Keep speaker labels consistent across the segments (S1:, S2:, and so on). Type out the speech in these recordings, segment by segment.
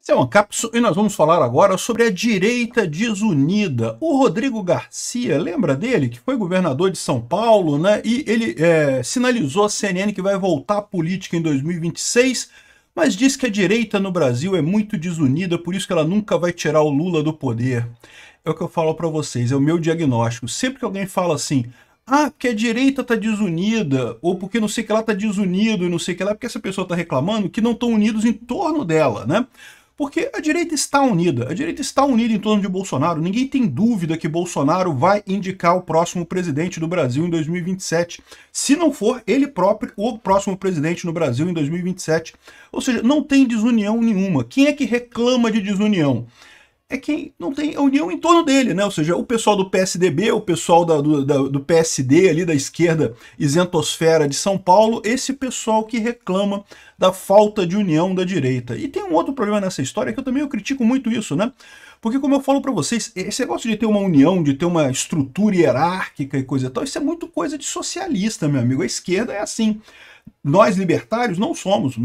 S1: Esse é o Ancapso e nós vamos falar agora sobre a direita desunida. O Rodrigo Garcia, lembra dele? Que foi governador de São Paulo, né? E ele sinalizou à CNN que vai voltar à política em 2026, mas diz que a direita no Brasil é muito desunida, por isso que ela nunca vai tirar o Lula do poder. É o que eu falo para vocês, é o meu diagnóstico. Sempre que alguém fala assim, porque a direita está desunida, ou porque não sei que lá está desunido e não sei que lá, porque essa pessoa está reclamando que não estão unidos em torno dela, né? Porque a direita está unida em torno de Bolsonaro. Ninguém tem dúvida que Bolsonaro vai indicar o próximo presidente do Brasil em 2027. Se não for ele próprio o próximo presidente no Brasil em 2027. Ou seja, não tem desunião nenhuma. Quem é que reclama de desunião? É quem não tem a união em torno dele, né? Ou seja, o pessoal do PSDB, o pessoal do PSD ali, da esquerda isentosfera de São Paulo, esse pessoal que reclama da falta de união da direita. E tem um outro problema nessa história que eu critico muito isso, né? Porque como eu falo para vocês, esse negócio de ter uma união, de ter uma estrutura hierárquica e coisa e tal, isso é muito coisa de socialista, meu amigo. A esquerda é assim. Nós, libertários, não somos,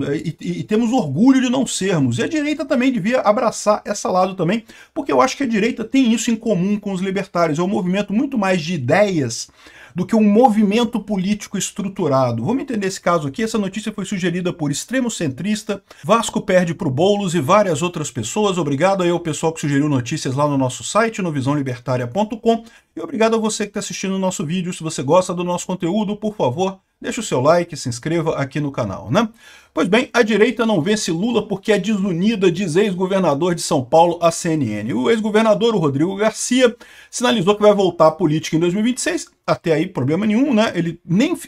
S1: e temos orgulho de não sermos. E a direita também devia abraçar essa lado também, porque eu acho que a direita tem isso em comum com os libertários. É um movimento muito mais de ideias do que um movimento político estruturado. Vamos entender esse caso aqui. Essa notícia foi sugerida por Extremo Centrista, Vasco perde para o Boulos e várias outras pessoas. Obrigado aí ao pessoal que sugeriu notícias lá no nosso site, no visãolibertaria.com. E obrigado a você que está assistindo o nosso vídeo. Se você gosta do nosso conteúdo, por favor, deixa o seu like, se inscreva aqui no canal, né? Pois bem, a direita não vence Lula porque é desunida, diz ex-governador de São Paulo à CNN. O ex-governador, o Rodrigo Garcia, sinalizou que vai voltar à política em 2026. Até aí, problema nenhum, né? Ele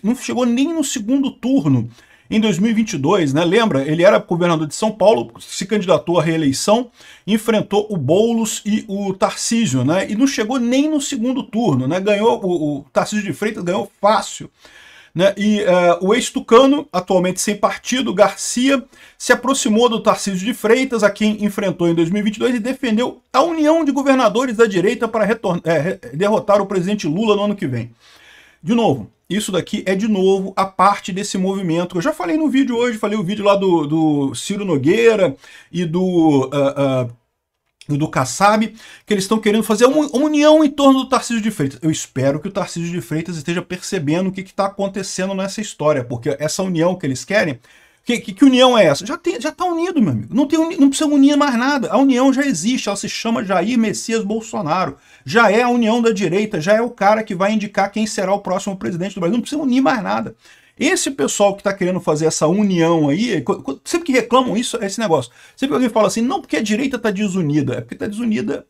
S1: não chegou nem no segundo turno em 2022, né? Lembra? Ele era governador de São Paulo, se candidatou à reeleição, enfrentou o Boulos e o Tarcísio, né? E não chegou nem no segundo turno, né? Ganhou, o Tarcísio de Freitas ganhou fácil. Né? E o ex-tucano, atualmente sem partido, Garcia, se aproximou do Tarcísio de Freitas, a quem enfrentou em 2022, e defendeu a união de governadores da direita para derrotar o presidente Lula no ano que vem. De novo, isso daqui é de novo a parte desse movimento. Eu já falei no vídeo hoje, falei o vídeo lá do Ciro Nogueira e do Kassab, que eles estão querendo fazer uma união em torno do Tarcísio de Freitas. Eu espero que o Tarcísio de Freitas esteja percebendo o que está acontecendo nessa história, porque essa união que eles querem... Que união é essa? Já está unido, meu amigo. Não precisa unir mais nada. A união já existe, ela se chama Jair Messias Bolsonaro. Já é a união da direita, já é o cara que vai indicar quem será o próximo presidente do Brasil. Não precisa unir mais nada. Esse pessoal que está querendo fazer essa união aí, sempre que reclamam isso, é esse negócio. Sempre que alguém fala assim, não porque a direita está desunida, é porque está desunida,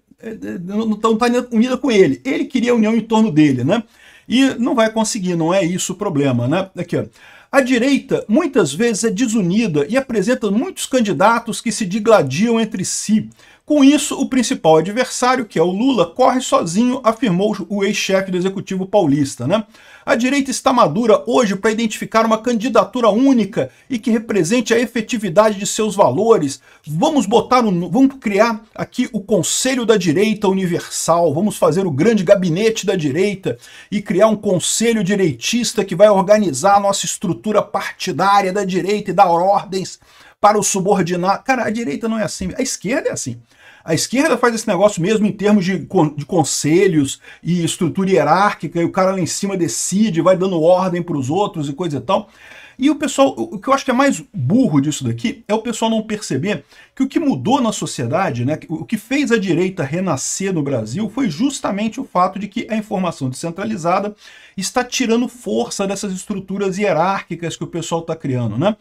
S1: não está unida com ele. Ele queria a união em torno dele, né? E não vai conseguir, não é isso o problema, né? Aqui, ó. A direita muitas vezes é desunida e apresenta muitos candidatos que se digladiam entre si. Com isso, o principal adversário, que é o Lula, corre sozinho, afirmou o ex-chefe do Executivo paulista, né? A direita está madura hoje para identificar uma candidatura única e que represente a efetividade de seus valores. Vamos criar aqui o Conselho da Direita Universal, vamos fazer o grande gabinete da direita e criar um conselho direitista que vai organizar a nossa estrutura partidária da direita e dar ordens para os subordinados. Cara, a direita não é assim, a esquerda é assim. A esquerda faz esse negócio mesmo em termos de conselhos e estrutura hierárquica, e o cara lá em cima decide, vai dando ordem para os outros e coisa e tal. E o pessoal, o que eu acho que é mais burro disso daqui, é o pessoal não perceber que o que mudou na sociedade, né, o que fez a direita renascer no Brasil, foi justamente o fato de que a informação descentralizada está tirando força dessas estruturas hierárquicas que o pessoal está criando, né?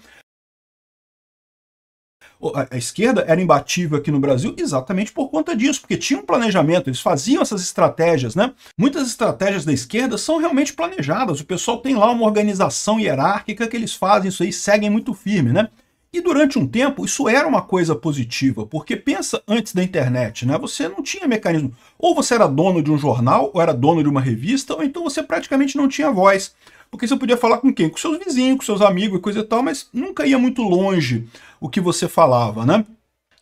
S1: A esquerda era imbatível aqui no Brasil exatamente por conta disso, porque tinha um planejamento, eles faziam essas estratégias, né? Muitas estratégias da esquerda são realmente planejadas, o pessoal tem lá uma organização hierárquica que eles fazem isso aí, seguem muito firme, né? E durante um tempo isso era uma coisa positiva, porque pensa antes da internet, né? Você não tinha mecanismo, ou você era dono de um jornal, ou era dono de uma revista, ou então você praticamente não tinha voz. Porque você podia falar com quem? Com seus vizinhos, com seus amigos e coisa e tal, mas nunca ia muito longe o que você falava, né?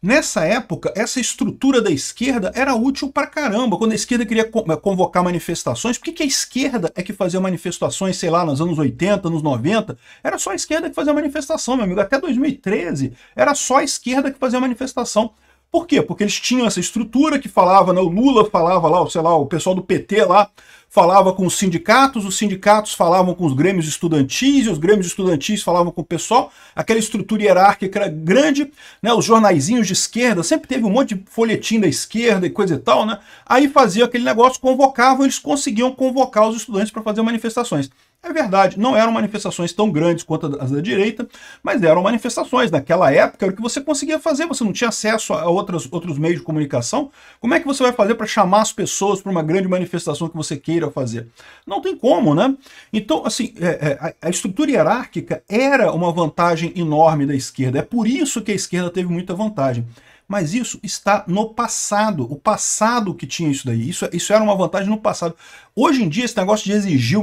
S1: Nessa época, essa estrutura da esquerda era útil pra caramba, quando a esquerda queria convocar manifestações. Por que a esquerda é que fazia manifestações, sei lá, nos anos 80, anos 90? Era só a esquerda que fazia manifestação, meu amigo. Até 2013, era só a esquerda que fazia manifestação. Por quê? Porque eles tinham essa estrutura que falava, né, o Lula falava lá, sei lá, o pessoal do PT lá, falava com os sindicatos falavam com os grêmios estudantis, e os grêmios estudantis falavam com o pessoal, aquela estrutura hierárquica era grande, né, os jornaizinhos de esquerda, sempre teve um monte de folhetim da esquerda e coisa e tal, né, aí fazia aquele negócio, convocavam, eles conseguiam convocar os estudantes para fazer manifestações. É verdade, não eram manifestações tão grandes quanto as da direita, mas eram manifestações. Naquela época era o que você conseguia fazer, você não tinha acesso a outros meios de comunicação. Como é que você vai fazer para chamar as pessoas para uma grande manifestação que você queira fazer? Não tem como, né? Então, assim, a estrutura hierárquica era uma vantagem enorme da esquerda. É por isso que a esquerda teve muita vantagem. Mas isso está no passado, o passado que tinha isso daí, isso era uma vantagem no passado. Hoje em dia esse negócio de exigir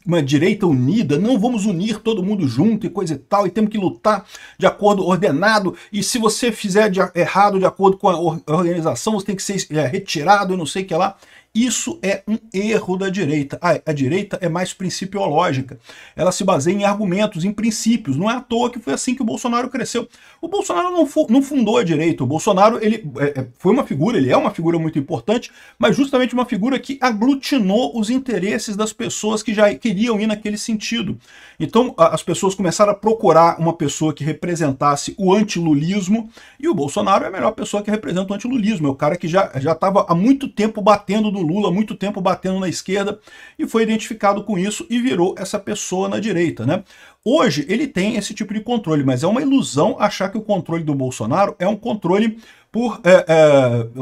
S1: uma direita unida, não vamos unir todo mundo junto e coisa e tal, e temos que lutar de acordo ordenado, e se você fizer errado de acordo com a organização, você tem que ser retirado e não sei o que lá. Isso é um erro da direita. A direita é mais principiológica. Ela se baseia em argumentos, em princípios. Não é à toa que foi assim que o Bolsonaro cresceu. O Bolsonaro não fundou a direita. O Bolsonaro ele foi uma figura, ele é uma figura muito importante, mas justamente uma figura que aglutinou os interesses das pessoas que já queriam ir naquele sentido. Então as pessoas começaram a procurar uma pessoa que representasse o antilulismo, e o Bolsonaro é a melhor pessoa que representa o antilulismo. É o cara que já estava há muito tempo batendo no Lula, há muito tempo batendo na esquerda, e foi identificado com isso e virou essa pessoa na direita, né? Hoje ele tem esse tipo de controle, mas é uma ilusão achar que o controle do Bolsonaro é um controle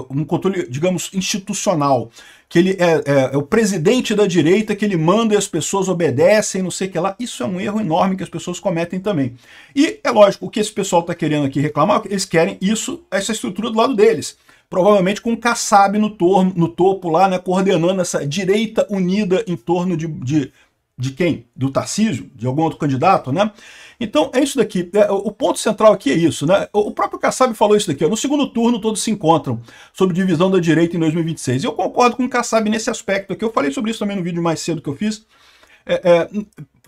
S1: um controle, digamos, institucional, que ele é o presidente da direita, que ele manda e as pessoas obedecem, não sei o que lá. Isso é um erro enorme que as pessoas cometem também. E é lógico, o que esse pessoal está querendo aqui reclamar, eles querem essa estrutura do lado deles. Provavelmente com o Kassab no topo lá, né, coordenando essa direita unida em torno de quem? Do Tarcísio? De algum outro candidato, né? Então é isso daqui. O ponto central aqui é isso, né? O próprio Kassab falou isso daqui. Ó, no segundo turno todos se encontram sobre divisão da direita em 2026. E eu concordo com o Kassab nesse aspecto aqui. Eu falei sobre isso também no vídeo mais cedo que eu fiz.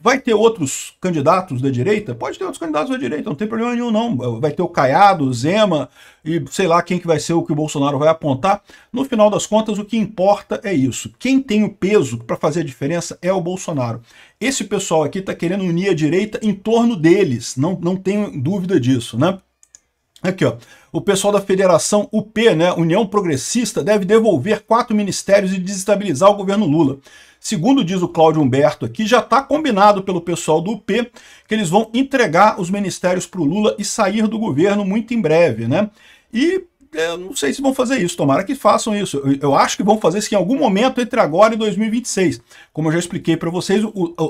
S1: Vai ter outros candidatos da direita? Pode ter outros candidatos da direita, não tem problema nenhum não. Vai ter o Caiado, o Zema e sei lá quem que vai ser o que o Bolsonaro vai apontar. No final das contas, o que importa é isso. Quem tem o peso para fazer a diferença é o Bolsonaro. Esse pessoal aqui está querendo unir a direita em torno deles, não tenho dúvida disso, né? Aqui, ó. O pessoal da Federação UP, né, União Progressista, deve devolver 4 ministérios e desestabilizar o governo Lula. Segundo diz o Cláudio Humberto aqui, já está combinado pelo pessoal do UP que eles vão entregar os ministérios para o Lula e sair do governo muito em breve, né? E eu não sei se vão fazer isso, tomara que façam isso. Eu acho que vão fazer isso em algum momento entre agora e 2026. Como eu já expliquei para vocês,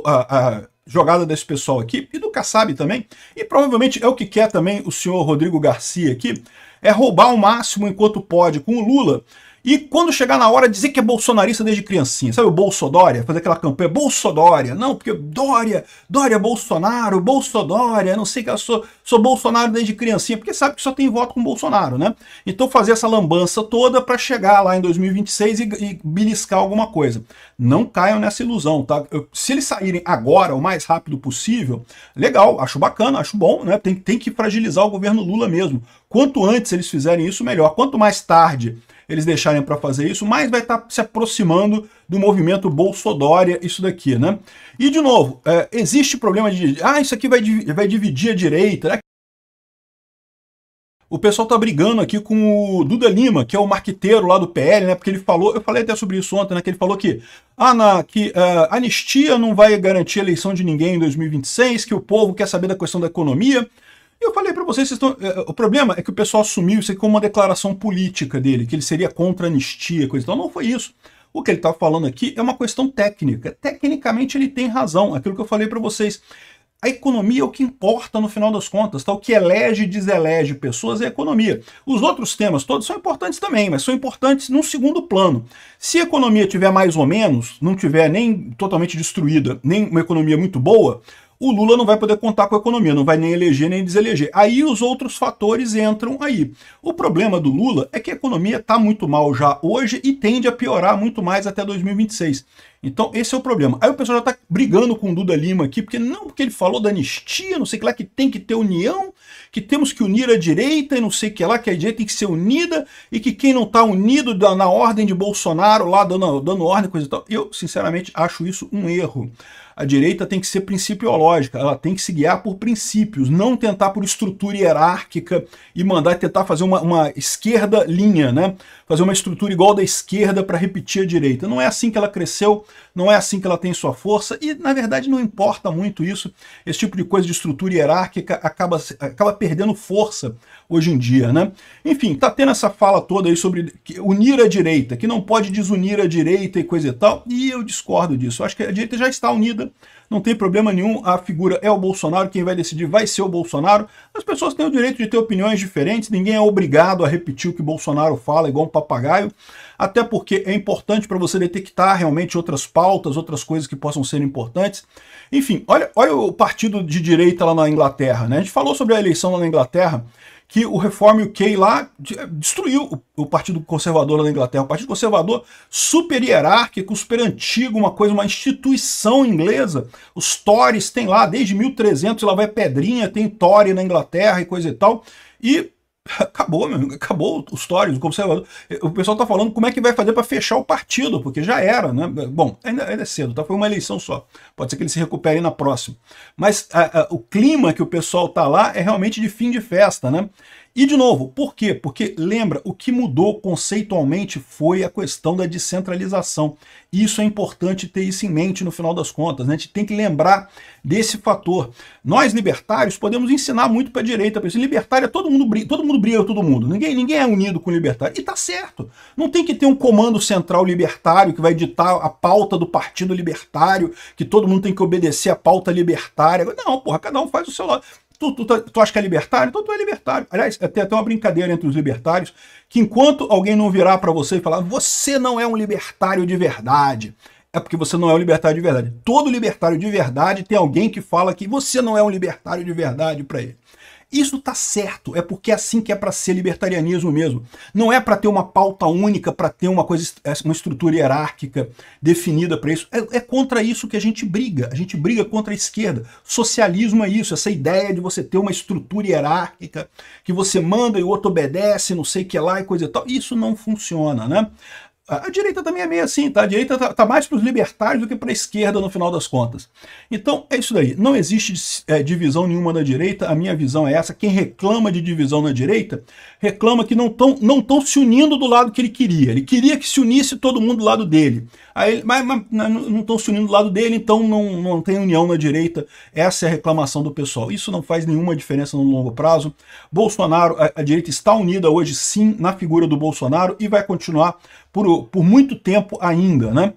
S1: a jogada desse pessoal aqui, e do Kassab também, e provavelmente é o que quer também o senhor Rodrigo Garcia aqui, é roubar o máximo enquanto pode com o Lula, e quando chegar na hora dizer que é bolsonarista desde criancinha, sabe o Bolsodória? Fazer aquela campanha, Bolsodória, não, porque Dória Bolsonaro, Bolsodória, não sei que eu sou Bolsonaro desde criancinha, porque sabe que só tem voto com Bolsonaro, né? Então fazer essa lambança toda para chegar lá em 2026 e beliscar alguma coisa. Não caiam nessa ilusão, tá? Se eles saírem agora, o mais rápido possível, legal, acho bacana, acho bom, né? Tem que fragilizar o governo Lula mesmo. Quanto antes eles fizerem isso, melhor. Quanto mais tarde eles deixarem para fazer isso, mais vai estar se aproximando do movimento Bolsodória, isso daqui, né? E, de novo, existe problema de... isso aqui vai dividir a direita, né? O pessoal tá brigando aqui com o Duda Lima, que é o marqueteiro lá do PL, né? Porque ele falou, eu falei até sobre isso ontem, né? Que ele falou que a anistia não vai garantir a eleição de ninguém em 2026, que o povo quer saber da questão da economia. E eu falei para vocês, o problema é que o pessoal assumiu isso aqui como uma declaração política dele, que ele seria contra a anistia, coisa. Então não foi isso. O que ele está falando aqui é uma questão técnica. Tecnicamente ele tem razão, aquilo que eu falei para vocês. A economia é o que importa no final das contas, tá? O que elege e deselege pessoas é a economia. Os outros temas todos são importantes também, mas são importantes num segundo plano. Se a economia tiver mais ou menos, não tiver nem totalmente destruída, nem uma economia muito boa, o Lula não vai poder contar com a economia, não vai nem eleger nem deseleger. Aí os outros fatores entram aí. O problema do Lula é que a economia está muito mal já hoje e tende a piorar muito mais até 2026. Então esse é o problema. Aí o pessoal já está brigando com o Duda Lima aqui, porque ele falou da anistia, não sei o que lá, que tem que ter união, que temos que unir a direita e não sei o que lá, que a direita tem que ser unida e que quem não está unido na ordem de Bolsonaro lá, dando ordem, coisa e tal. Eu, sinceramente, acho isso um erro. A direita tem que ser principiológica, ela tem que se guiar por princípios, não tentar por estrutura hierárquica e tentar fazer uma esquerda linha, né? Fazer uma estrutura igual da esquerda para repetir a direita. Não é assim que ela cresceu, não é assim que ela tem sua força e, na verdade, não importa muito isso. Esse tipo de coisa de estrutura hierárquica acaba perdendo força hoje em dia, né? Enfim, tá tendo essa fala toda aí sobre unir a direita, que não pode desunir a direita e coisa e tal, e eu discordo disso. Eu acho que a direita já está unida, não tem problema nenhum, a figura é o Bolsonaro, quem vai decidir vai ser o Bolsonaro. As pessoas têm o direito de ter opiniões diferentes, ninguém é obrigado a repetir o que Bolsonaro fala igual um papagaio, até porque é importante para você detectar realmente outras pautas, outras coisas que possam ser importantes. Enfim, olha o partido de direita lá na Inglaterra, né? A gente falou sobre a eleição lá na Inglaterra, que o Reform UK lá destruiu o Partido Conservador lá na Inglaterra. O Partido Conservador super hierárquico, super antigo, uma instituição inglesa. Os Tories tem lá, desde 1300, lá vai pedrinha, tem Tory na Inglaterra e coisa e tal. E acabou, meu amigo, acabou os Tories, o Conservador. O pessoal tá falando como é que vai fazer para fechar o partido, porque já era, né? Bom, ainda é cedo, tá? Foi uma eleição só. Pode ser que eles se recuperem na próxima. Mas o clima que o pessoal tá lá é realmente de fim de festa, né? E, de novo, por quê? Porque, lembra, o que mudou conceitualmente foi a questão da descentralização. Isso é importante ter isso em mente no final das contas, né? A gente tem que lembrar desse fator. Nós, libertários, podemos ensinar muito para a direita. Para libertário, todo mundo briga com todo mundo. Ninguém é unido com o libertário. E tá certo. Não tem que ter um comando central libertário que vai ditar a pauta do partido libertário, que todo mundo tem que obedecer a pauta libertária. Não, porra, cada um faz o seu lado. Tu acha que é libertário? Então tu é libertário. Aliás, tem até uma brincadeira entre os libertários, que enquanto alguém não virar para você e falar você não é um libertário de verdade, é porque você não é um libertário de verdade. Todo libertário de verdade tem alguém que fala que você não é um libertário de verdade para ele. Isso tá certo, é porque é assim que é para ser libertarianismo mesmo. Não é para ter uma pauta única, para ter uma estrutura hierárquica definida para isso. É contra isso que a gente briga contra a esquerda. Socialismo é isso, essa ideia de você ter uma estrutura hierárquica, que você manda e o outro obedece, não sei o que lá e coisa e tal. Isso não funciona, né? A direita também é meio assim, tá? A direita tá mais para os libertários do que para a esquerda no final das contas. Então é isso daí. Não existe divisão nenhuma na direita. A minha visão é essa. Quem reclama de divisão na direita reclama que não estão se unindo do lado que ele queria. Ele queria que se unisse todo mundo do lado dele. Mas não estão se unindo do lado dele, então não tem união na direita. Essa é a reclamação do pessoal. Isso não faz nenhuma diferença no longo prazo. Bolsonaro, a direita está unida hoje sim na figura do Bolsonaro e vai continuar por muito tempo ainda, né?